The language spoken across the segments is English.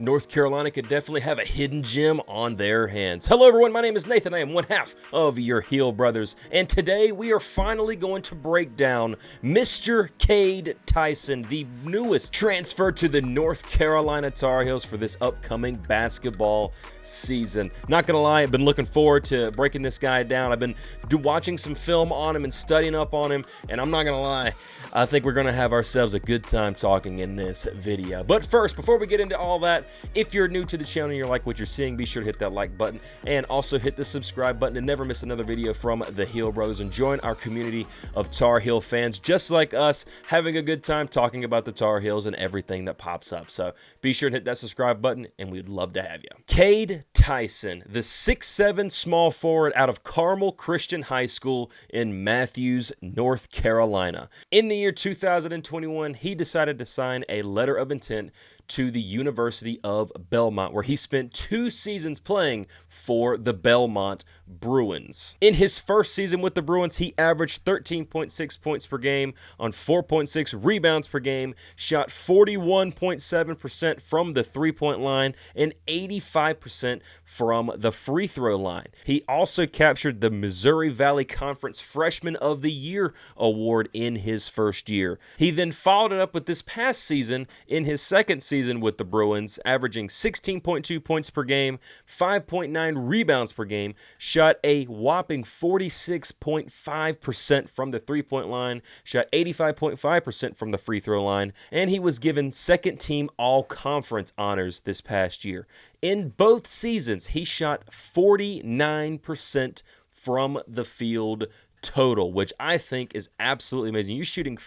North Carolina could definitely have a hidden gem on their hands. Hello everyone, my name is Nathan. I am one half of your Heel Brothers, and today we are finally going to break down Mr. Cade Tyson, the newest transfer to the North Carolina Tar Heels for this upcoming basketball season. Not gonna lie, I've been looking forward to breaking this guy down. I've been watching some film on him and studying up on him, and I'm not gonna lie, I think we're gonna have ourselves a good time talking in this video. But first, before we get into all that, if you're new to the channel and you like what you're seeing, be sure to hit that like button and also hit the subscribe button to never miss another video from the Heel Brothers, and join our community of Tar Heel fans just like us, having a good time talking about the Tar Heels and everything that pops up. So be sure to hit that subscribe button and we'd love to have you. Cade Tyson, the 6'7" small forward out of Carmel Christian High School in Matthews, North Carolina. In the year 2021, he decided to sign a letter of intent to the University of Belmont, where he spent 2 seasons playing for the Belmont Bruins. In his first season with the Bruins, he averaged 13.6 points per game on 4.6 rebounds per game, shot 41.7% from the three-point line, and 85% from the free throw line. He also captured the Missouri Valley Conference Freshman of the Year award in his first year. He then followed it up with this past season in his second season with the Bruins, averaging 16.2 points per game, 5.9 rebounds per game, shot a whopping 46.5% from the three-point line, shot 85.5% from the free throw line, and he was given second-team all-conference honors this past year. In both seasons, he shot 49% from the field total, which I think is absolutely amazing. You're shooting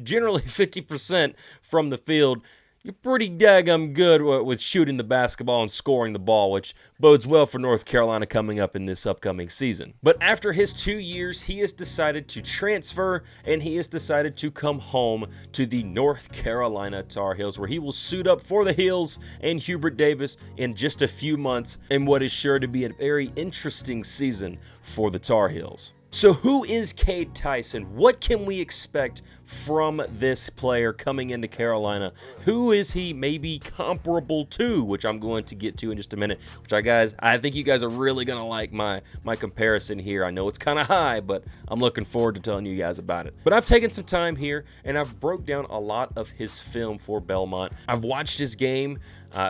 generally 50% from the field. You're pretty daggum good with shooting the basketball and scoring the ball, which bodes well for North Carolina coming up in this upcoming season. But after his 2 years, he has decided to transfer, and he has decided to come home to the North Carolina Tar Heels, where he will suit up for the Heels and Hubert Davis in just a few months in what is sure to be a very interesting season for the Tar Heels. So who is Cade Tyson? What can we expect from this player coming into Carolina? Who is he maybe comparable to, which I'm going to get to in just a minute, which I think you guys are really going to like my comparison here. I know it's kind of high, but I'm looking forward to telling you guys about it. But I've taken some time here, and I've broke down a lot of his film for Belmont. I've watched his game.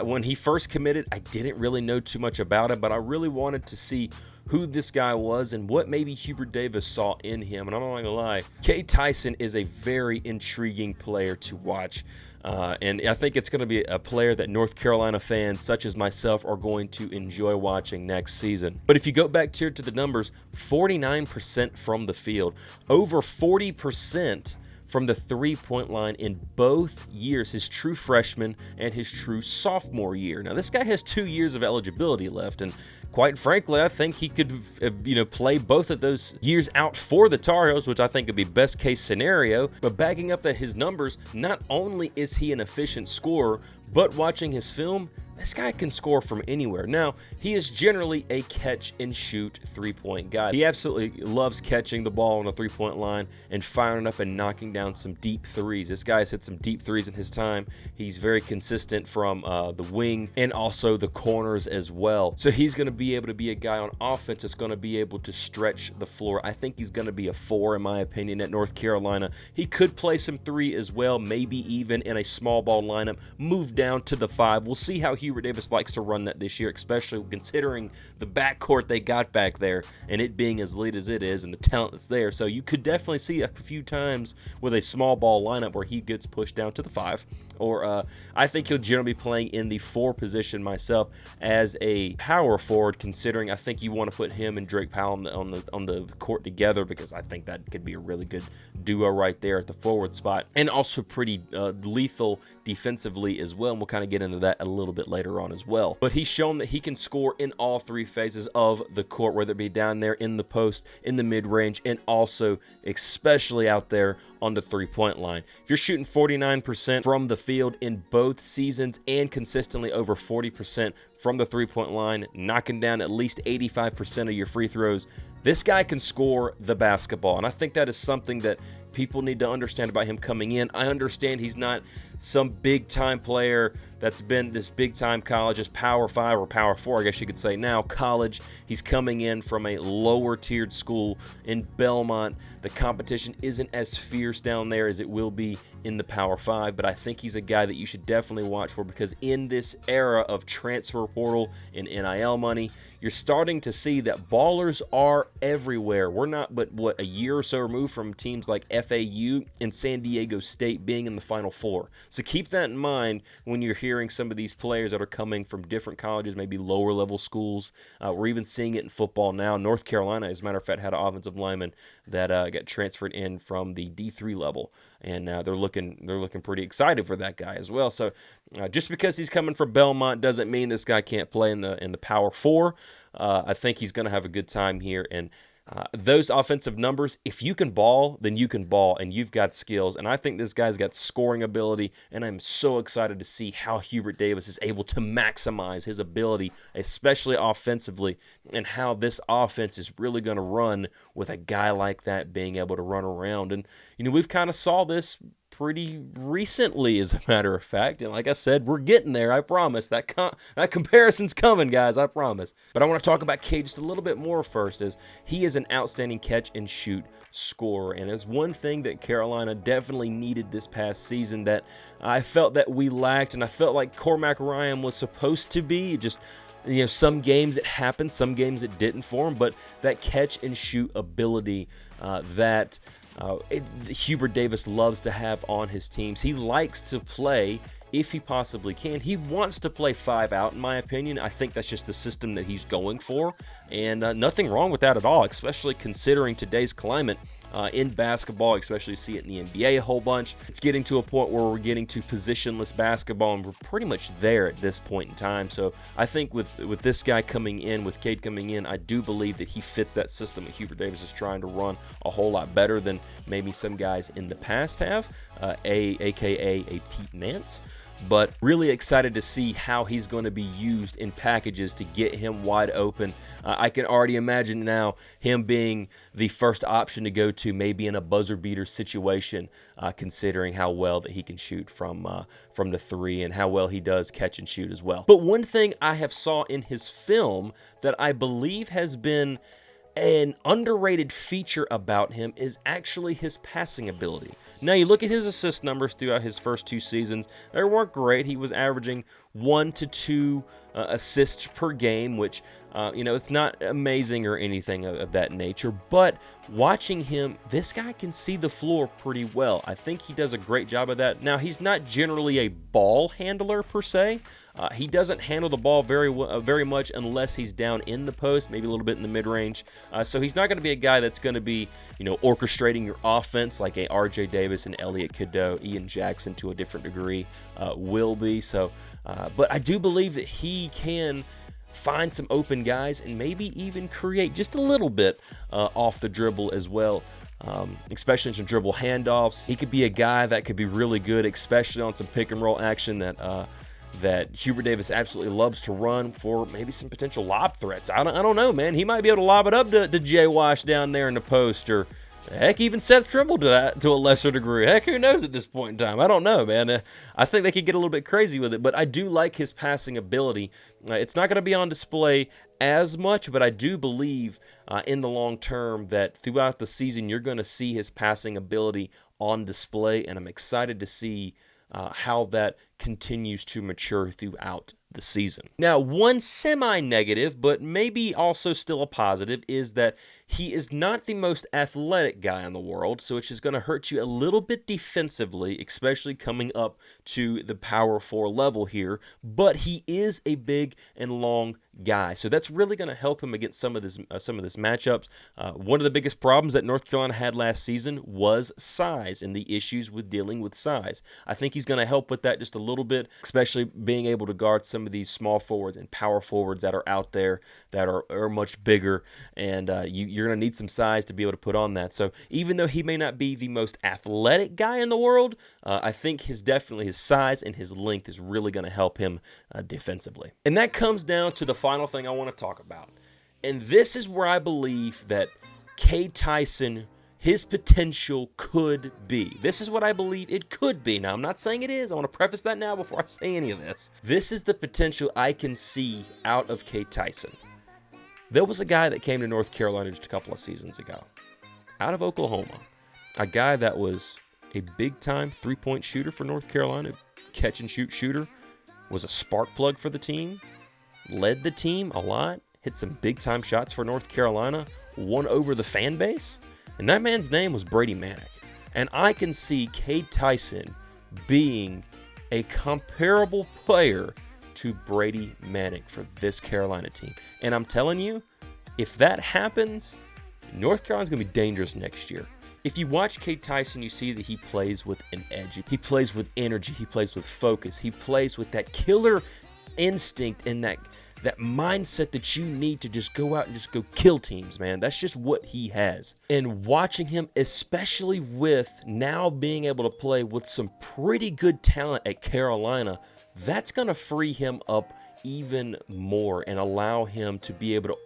When he first committed, I didn't really know too much about him, but I really wanted to see who this guy was and what maybe Hubert Davis saw in him. And I'm not gonna lie, Cade Tyson is a very intriguing player to watch. And I think it's going to be a player that North Carolina fans such as myself are going to enjoy watching next season. But if you go back here to the numbers, 49% from the field, over 40% from the three-point line in both years, his true freshman and his true sophomore year. Now, this guy has 2 years of eligibility left, and quite frankly, I think he could, play both of those years out for the Tar Heels, which I think would be best case scenario. But backing up his numbers, not only is he an efficient scorer, but watching his film, this guy can score from anywhere. Now, he is generally a catch-and-shoot three-point guy. He absolutely loves catching the ball on the three-point line and firing up and knocking down some deep threes. This guy's hit some deep threes in his time. He's very consistent from the wing and also the corners as well. So he's going to be able to be a guy on offense that's going to be able to stretch the floor. I think he's going to be a 4, in my opinion, at North Carolina. He could play some 3 as well, maybe even in a small ball lineup, move down to the 5. We'll see how Hubert Davis likes to run that this year, especially considering the backcourt they got back there and it being as elite as it is and the talent that's there. So you could definitely see a few times with a small ball lineup where he gets pushed down to the 5, or I think he'll generally be playing in the 4 position myself as a power forward, considering I think you want to put him and Drake Powell on the court together, because I think that could be a really good duo right there at the forward spot, and also pretty lethal defensively as well, and we'll kind of get into that a little bit later on as well. But he's shown that he can score in all 3 phases of the court, whether it be down there in the post, in the mid-range, and also especially out there on the three-point line. If you're shooting 49% from the field in both seasons and consistently over 40% from the three-point line, knocking down at least 85% of your free throws, This guy can score the basketball, and I think that is something that people need to understand about him coming in. I understand he's not some big-time player that's been this big-time college, as Power 5 or Power 4, I guess you could say now, college. He's coming in from a lower-tiered school in Belmont. The competition isn't as fierce down there as it will be in the Power 5, but I think he's a guy that you should definitely watch for, because in this era of transfer portal and NIL money, you're starting to see that ballers are everywhere. We're not but, a year or so removed from teams like FAU and San Diego State being in the Final Four. So keep that in mind when you're hearing some of these players that are coming from different colleges, maybe lower level schools. We're even seeing it in football now. North Carolina, as a matter of fact, had an offensive lineman that got transferred in from the D3 level, and they're looking pretty excited for that guy as well. So just because he's coming from Belmont doesn't mean this guy can't play in the Power 4. I think he's going to have a good time here, and those offensive numbers, if you can ball, then you can ball, and you've got skills. And I think this guy's got scoring ability, and I'm so excited to see how Hubert Davis is able to maximize his ability, especially offensively, and how this offense is really going to run with a guy like that being able to run around. And, we've kind of saw this pretty recently, as a matter of fact, and like I said, we're getting there. I promise. That comparison's coming, guys. I promise. But I want to talk about Cade just a little bit more first, as he is an outstanding catch and shoot scorer, and it's one thing that Carolina definitely needed this past season that I felt that we lacked, and I felt like Cormac Ryan was supposed to be. Just some games it happened, some games it didn't for him, but that catch and shoot ability that Hubert Davis loves to have on his teams. He likes to play, if he possibly can. He wants to play 5 out, in my opinion. I think that's just the system that he's going for, and nothing wrong with that at all, especially considering today's climate in basketball, especially see it in the NBA a whole bunch. It's getting to a point where we're getting to positionless basketball, and we're pretty much there at this point in time. So I think with this guy coming in, with Cade coming in, I do believe that he fits that system that Hubert Davis is trying to run a whole lot better than maybe some guys in the past have, aka a Pete Nance. But really excited to see how he's going to be used in packages to get him wide open. I can already imagine now him being the first option to go to, maybe in a buzzer beater situation, considering how well that he can shoot from the 3 and how well he does catch and shoot as well. But one thing I have saw in his film that I believe has been an underrated feature about him is actually his passing ability. Now, you look at his assist numbers throughout his first 2 seasons. They weren't great. He was averaging 1 to 2 assists per game, which, it's not amazing or anything of that nature. But watching him, this guy can see the floor pretty well. I think he does a great job of that. Now, he's not generally a ball handler per se. He doesn't handle the ball very much unless he's down in the post, maybe a little bit in the mid-range. So he's not going to be a guy that's going to be, orchestrating your offense like a R.J. Davis and Elliot Cadeau, Ian Jackson to a different degree will be. So, but I do believe that he can find some open guys and maybe even create just a little bit off the dribble as well. Especially in some dribble handoffs. He could be a guy that could be really good, especially on some pick and roll action that Hubert Davis absolutely loves to run for maybe some potential lob threats. I don't know, man. He might be able to lob it up to Jay Wash down there in the post, or heck, even Seth Trimble to a lesser degree. Heck, who knows at this point in time? I don't know, man. I think they could get a little bit crazy with it, but I do like his passing ability. It's not going to be on display as much, but I do believe in the long term that throughout the season you're going to see his passing ability on display, and I'm excited to see how that continues to mature throughout the season. Now, one semi-negative, but maybe also still a positive, is that he is not the most athletic guy in the world, so it's just going to hurt you a little bit defensively, especially coming up to the Power 4 level here, but he is a big and long guy, so that's really going to help him against some of this matchups. One of the biggest problems that North Carolina had last season was size and the issues with dealing with size. I think he's going to help with that just a little bit, especially being able to guard some of these small forwards and power forwards that are out there that are much bigger, and you're going to need some size to be able to put on that. So even though he may not be the most athletic guy in the world, I think his size and his length is really going to help him defensively. And that comes down to the final thing I want to talk about. And this is where I believe that Cade Tyson, his potential could be. This is what I believe it could be. Now, I'm not saying it is. I want to preface that now before I say any of this. This is the potential I can see out of Cade Tyson. There was a guy that came to North Carolina just a couple of seasons ago, out of Oklahoma. A guy that was a big-time three-point shooter for North Carolina, catch-and-shoot shooter, was a spark plug for the team, led the team a lot, hit some big-time shots for North Carolina, won over the fan base, and that man's name was Brady Manick. And I can see Cade Tyson being a comparable player to Brady Manick for this Carolina team. And I'm telling you, if that happens, North Carolina's going to be dangerous next year. If you watch Cade Tyson, you see that he plays with an edge. He plays with energy. He plays with focus. He plays with that killer instinct and that mindset that you need to just go out and just go kill teams, man. That's just what he has. And watching him, especially with now being able to play with some pretty good talent at Carolina, that's going to free him up even more and allow him to be able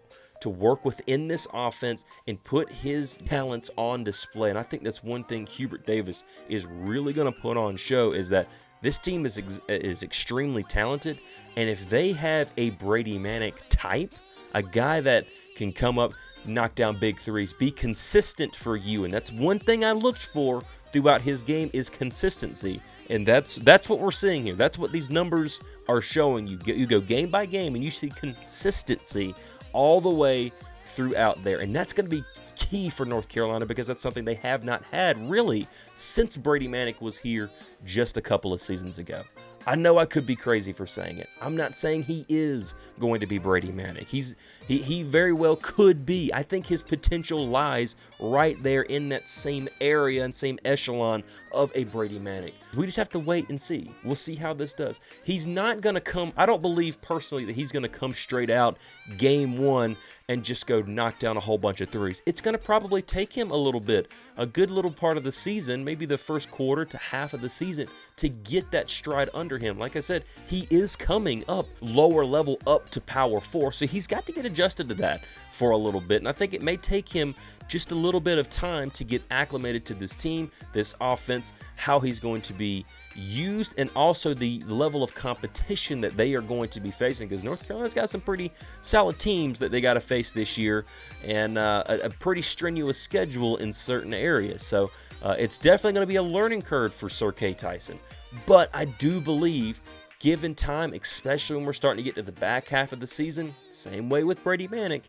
to work within this offense and put his talents on display. And I think that's one thing Hubert Davis is really going to put on show, is that this team is extremely talented, and if they have a Brady Manick type, a guy that can come up, knock down big threes, be consistent for you, and that's one thing I looked for throughout his game is consistency, and that's what we're seeing here. That's what these numbers are showing you. You go game by game, and you see consistency all the way throughout there, and that's going to be key for North Carolina because that's something they have not had really since Brady Manick was here just a couple of seasons ago. I know I could be crazy for saying it. I'm not saying he is going to be Brady Manick. He very well could be. I think his potential lies right there in that same area and same echelon of a Brady Manick. We just have to wait and see. We'll see how this does. He's not going to come, I don't believe personally that he's going to come straight out game one and just go knock down a whole bunch of threes. It's going to probably take him a little bit, a good little part of the season, maybe the first quarter to half of the season, to get that stride under him. Like I said, he is coming up lower level up to power 4, so he's got to get adjusted to that for a little bit, and I think it may take him just a little bit of time to get acclimated to this team, this offense, how he's going to be used, and also the level of competition that they are going to be facing, because North Carolina's got some pretty solid teams that they got to face this year, and a pretty strenuous schedule in certain areas. So it's definitely going to be a learning curve for Sir Cade Tyson. But I do believe, given time, especially when we're starting to get to the back half of the season, same way with Brady Manick,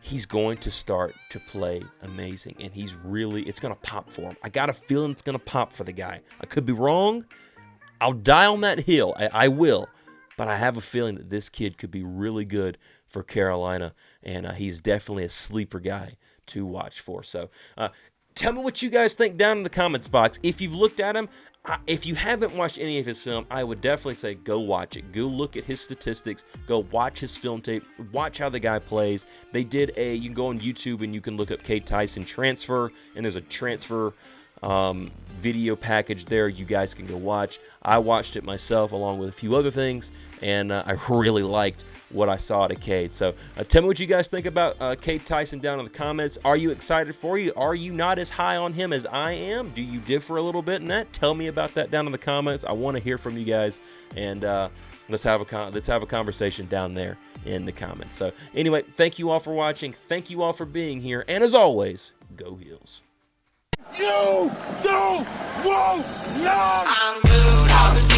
he's going to start to play amazing, and it's going to pop for him. I got a feeling it's going to pop for the guy. I could be wrong. I'll die on that hill. I will. But I have a feeling that this kid could be really good for Carolina, and he's definitely a sleeper guy to watch for. So tell me what you guys think down in the comments box. If you've looked at him, if you haven't watched any of his film, I would definitely say go watch it. Go look at his statistics. Go watch his film tape. Watch how the guy plays. You can go on YouTube and you can look up Cade Tyson transfer, and there's a transfer video package there you guys can go watch. I watched it myself along with a few other things, and I really liked what I saw to Cade. So tell me what you guys think about Cade Tyson down in the comments. Are you excited for you? Are you not as high on him as I am? Do you differ a little bit in that? Tell me about that down in the comments. I want to hear from you guys, and let's have a conversation down there in the comments. So anyway, thank you all for watching. Thank you all for being here, and as always, go Heels. You don't want none. I'm good all the time.